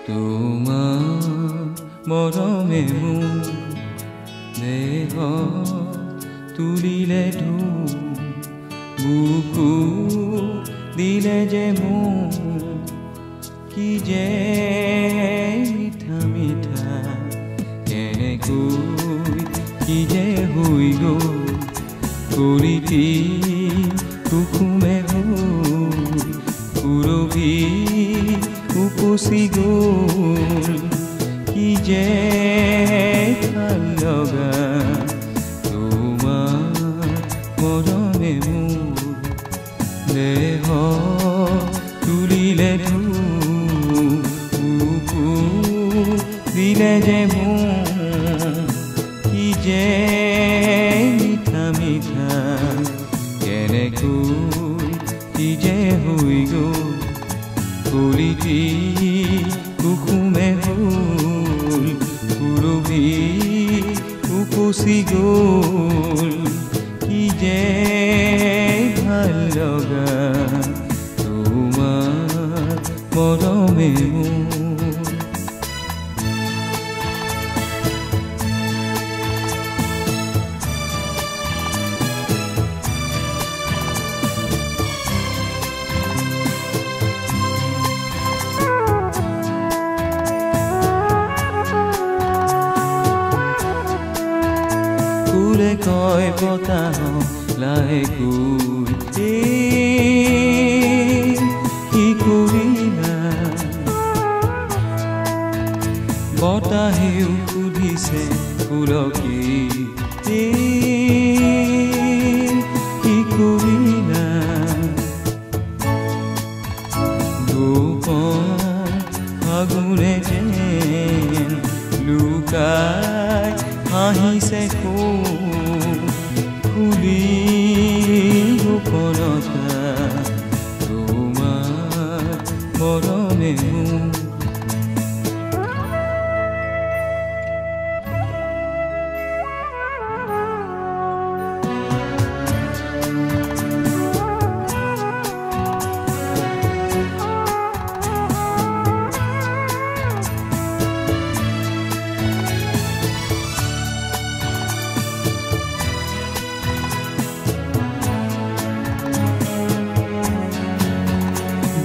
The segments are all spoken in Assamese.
তোমাৰ মৰমে মোৰ দেহ তুলিলে ঢৌ বুকু দিলে যে মোৰ কি যে মিঠা মিঠা কেনেকৈ কি যে হৈ গ'ল কৰিতি কুকুমে হৈ পুৰবি উপচি গ'ল কি যে ভাল লগা তোমাৰ মৰমে মোৰ দেহ তুলিলে ঢৌ বুকু দিলে যে মোৰ কি যে মিঠা মিঠা কেনেকৈ কি যে হৈ গ'ল কলিতি কুকুমে হ'ল পুৰবি উপচি গ'ল কি যে ভাল লগা তোমাৰ মৰমে মোৰ ফুলে কয় বতাহ লাহেকৈ কি কৰিলা বতাহেও সুধিছে ফুলকে কি কৰিলা গোপন ফাগুনে যেন লুকাই হাঁহিছে খুলি গোপনতা তোমাৰ মৰমে মোৰ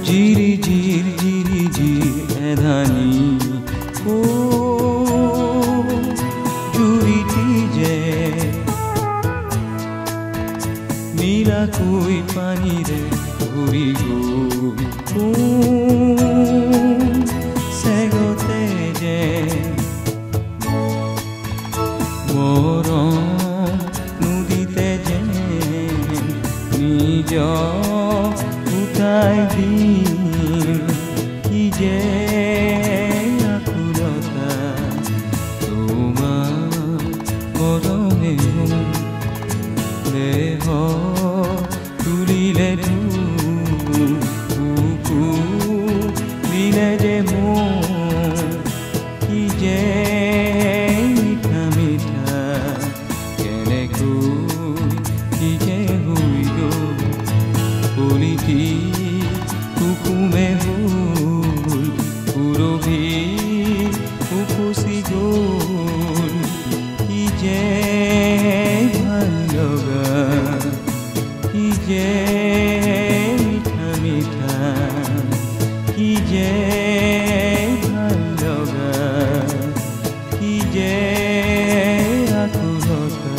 জিৰি জিৰ জিৰি জিৰ এধানি জুৰিটি যে নীলাকৈ পানীৰে ভৰি গ'ল চেগতে যে মৰম নদীতে যে নিজৰ উঠাই দিম কি যে আকুলতা তোমাৰ মৰমে মোৰ দেহ তুলিলে বুকু দিলে যে মোৰ কি যে মিঠা মিঠা কেনেকৈ কি যে হৈ গ'ল কলিতি কুকুমে হ'ল পুৰবি উপচি গ'ল কি যে ভাল লগা কি যে মিঠা মিঠা কি যে ভাল লগা কি যে আকুলতা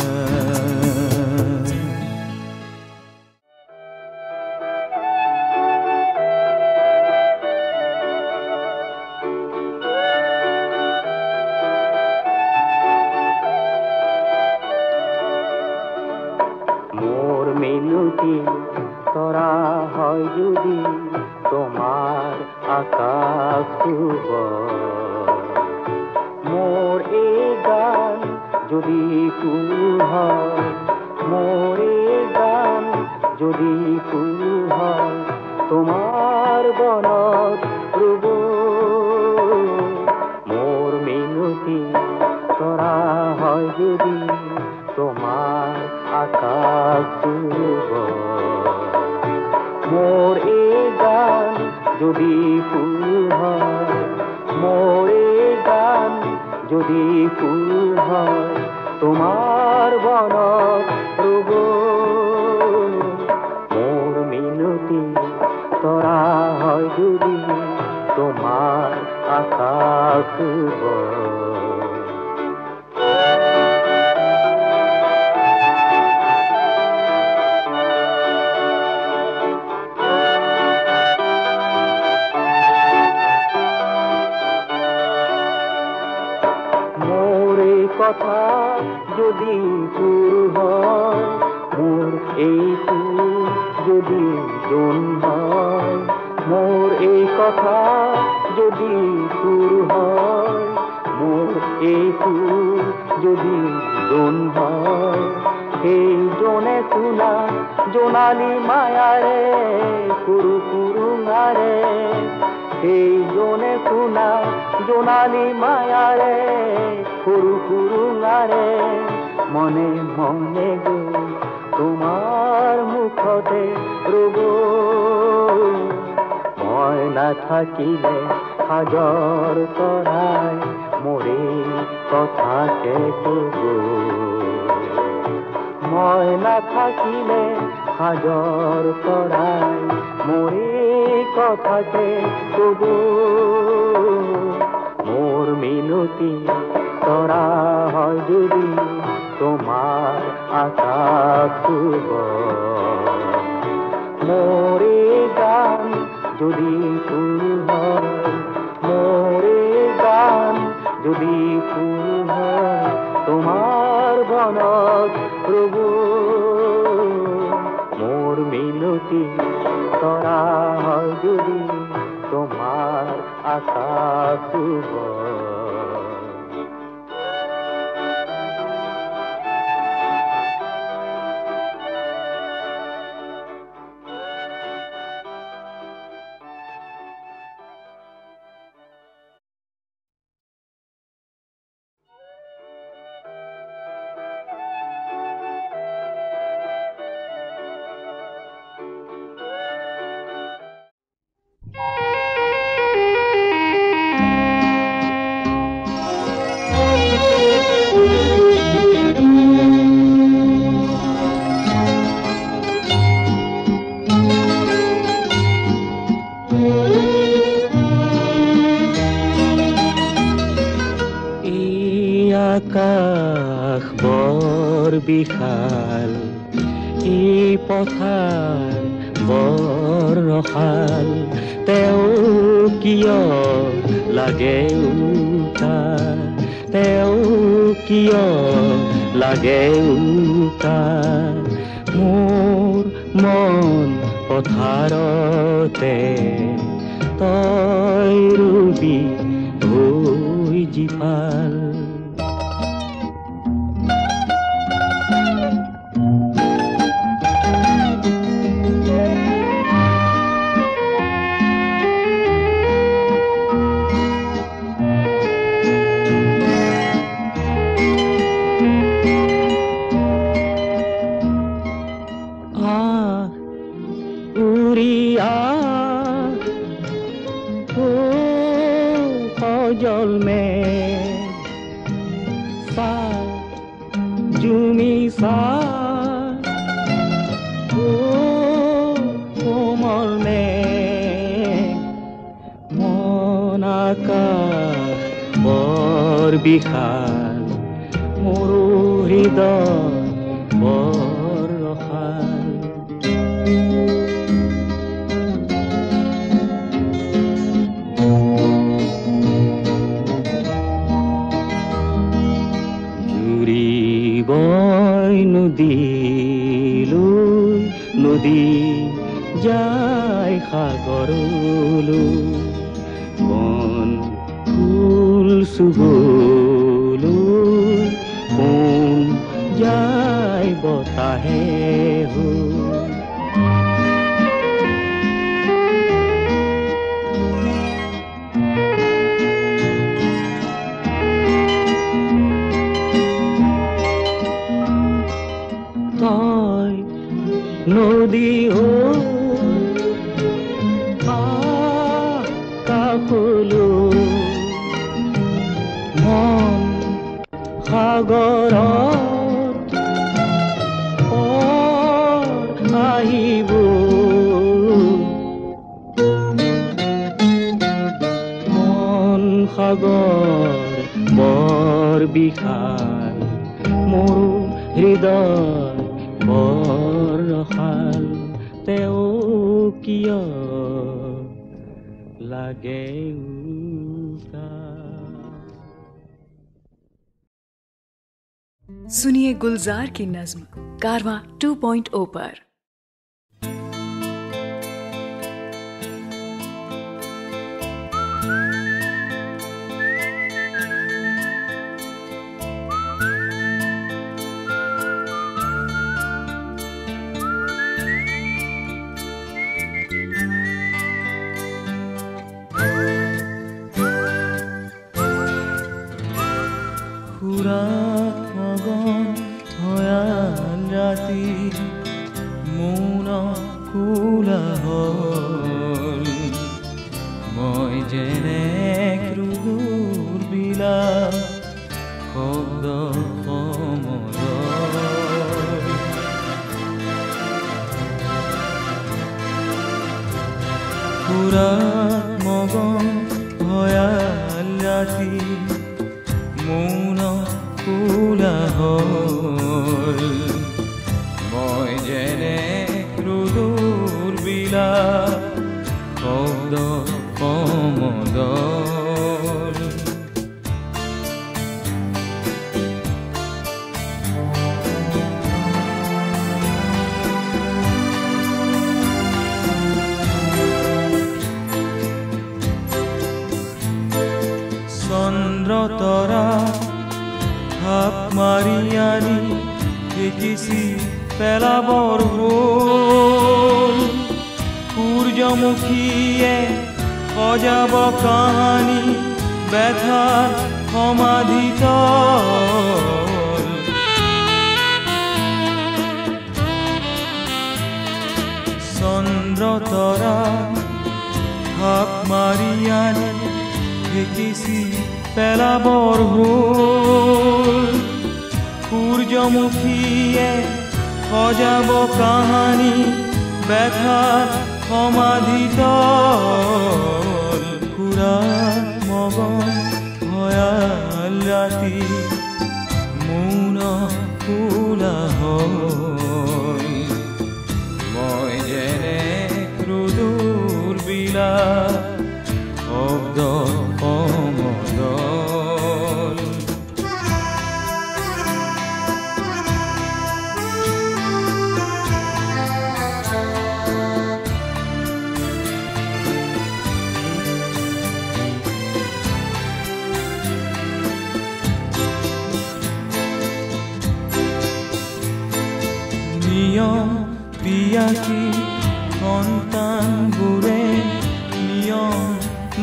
মিনতি তরা হয় যদি তোমার আকাশ মোর এ গান যদি ফুল হয় মোর এ গান যদি ফুল হয় তোমার বনত ধ্রুব মোর মিনতি তরা হয় যদি তোমার আকাশ মোর এ গান যদি ফুল হয় মোর এই গান যদি ফুল হয় তোমার বনত রব মোর মিনতি তরা হয় যদি তোমার আকাশ কথা যদি সুর হয় মোর এই সুর যদি জন হয় মোর এই কথা যদি সুর হয় মোর এই সুর যদি জন হয় সেই জনে শুনা জোনালি মায়ারে কুরু কুরু গারে সেই জনে শুনা জোনালি মায়ারে কুরু কুরু গারে মনে মনে গো তোমার মুখতে রব মই না থাকিলে হাজর তরায় মোরে কথাকে কব মই না থাকিলে হাজর তরায় মোরে কথাকে কব মোর মিনতি তরা হয় যদি তোমার আকাশ মোরে গান যদি ফুল হয় মোরে গান যদি ফুল হয় তোমার বনত প্রভু মোর মিনতি তরা হয় যদি তোমার আকাশ আকাশ বৰ বিশাল এই পথাৰ বৰ ৰসাল তেওঁ কিয় লাগে উকা তেওঁ কিয় লাগে উকা মোৰ মন পথাৰতে তই ৰুবি হৈ জীপাল জলমে সা জুমি সা কোমল মে মন আকাশ বৰ বিশাল মোৰ হৃদয় বৰ ৰসাল নদীলৈ নদী যায় সাগৰলৈ বন ফুল চুবলৈ কোন যায় বতাহে তই নদী কাষলৈ সাগৰত আহিব মন সাগৰ বৰ বিশাল মোৰ হৃদয় বৰ ৰসাল তেওঁ কিয় লাগে सुनिए गुलजार की नज्म कारवां 2.0 पर। মৌন কোলা হল মই যেনে ক্ৰুৰ বিলা শব্দ সমদল সুৰাত মগন ভয়াল ৰাতি মৌন কোলা হল মই যেনে ক্ৰুৰ বিলা শব্দ সমদল চন্দ্ৰ তৰা হাপ মাৰি আনি দেখিছি পেলাবৰ হ'ল সূৰ্যমুখীয়ে সজাব কাহানী ব্যথাৰ সমাধিত চন্দ্ৰ তৰা হাপ মাৰি আনি দেখিছি পেলাবৰ হ'ল সূৰ্যমুখীয়ে সজাব কাহানী ব্যথাৰ সমাধিত সুৰাত মগন ভয়াল ৰাতি মৌন কোলা হল মই যেনে ক্ৰুৰ বিলা শব্দ সমদল নিয়ম পিয়াসী সন্তানবোৰে নিয়ম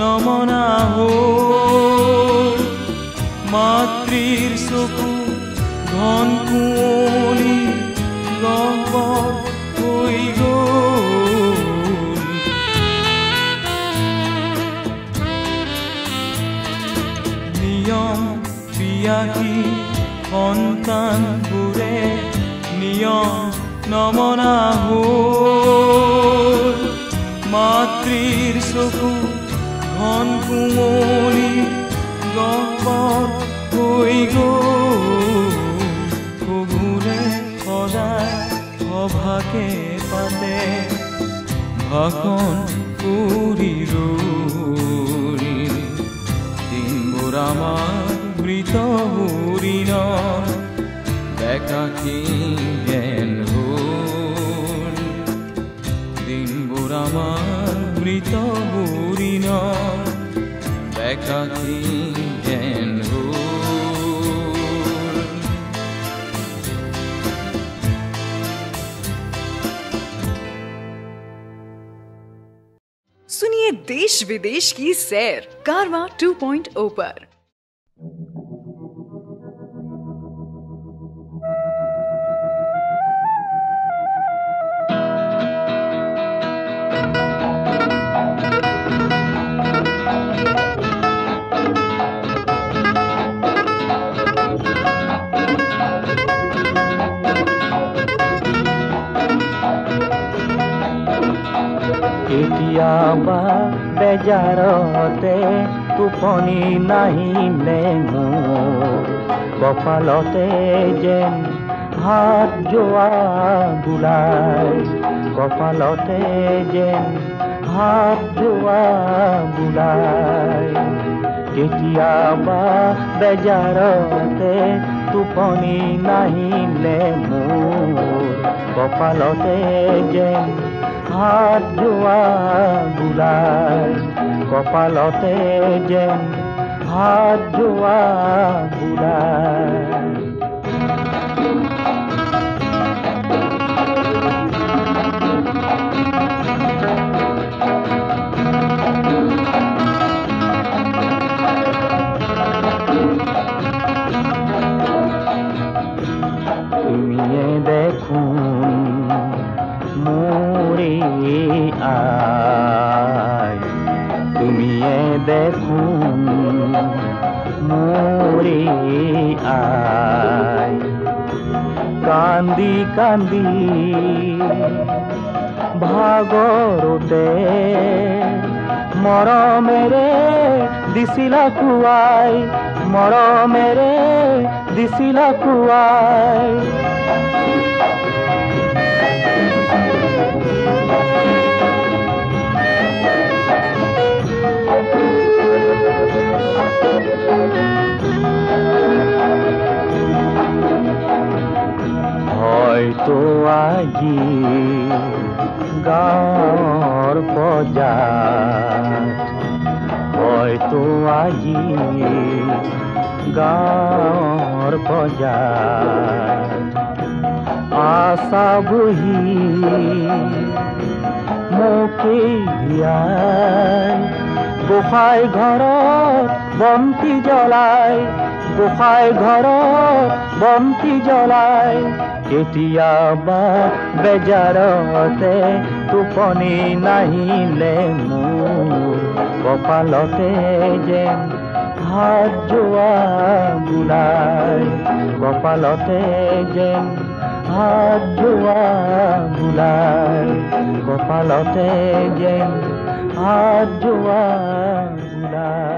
নমনা হ'ল মাতৃৰ চকু ঘন কুঁৱলী গহ্বৰ হৈ গ'ল নিয়ম পিয়াসী সন্তানবোৰে নিয়ম নমনা হ'ল মাতৃৰ চকু ঘন কুঁৱলী গহ্বৰ হৈ গ'ল শহুৰে সদায় সভাকে পাতে ভাষণ কৰি ৰ'ল দিনবোৰ আমাৰ মৃত হৰিণৰ একাকী জ্ঞান হ'ল দিনবোৰ আমাৰ মৃত হৰিণৰ একাকী জ্ঞান হ'ল सुनिए देश विदेश की सैर कारवां 2.0 पर। কেতিয়াবা বেজাৰতে টোপনি নাহিলে মোৰ কপালতে যেন হাত যোৱা বুলাই কপালতে যেন হাত যোৱা বুলাই কেতিয়াবা বেজাৰতে টোপনি নাহিলে মোৰ কপালতে যেন হাত যোৱা বুলাই কপালতে যেন হাত যোৱা বুলাই তুমিয়ে দেখোন মোৰে আই তুমিয়ে দেখোন মোৰে আই কান্দি কান্দি ভাগৰতে মৰমেৰে দিছিলা খুৱাই মৰমেৰে দিছিলা খুৱাই হয়তো আজি গাঁৱৰ বজাত হয়তো আজি গাঁৱৰ বজাত আশা বহি মোকে ধিয়াই গোসাঁই ঘৰত বন্তি জ্বলাই গোসাঁই ঘৰত বন্তি জ্বলাই কেতিয়াবা বেজাৰতে টোপনি নাহিলে মোৰ কপালতে যেন হাত যোৱা বুলাই কপালতে যেন হাত যোৱা বুলাই কপালতে যেন হাত যোৱা বুলাই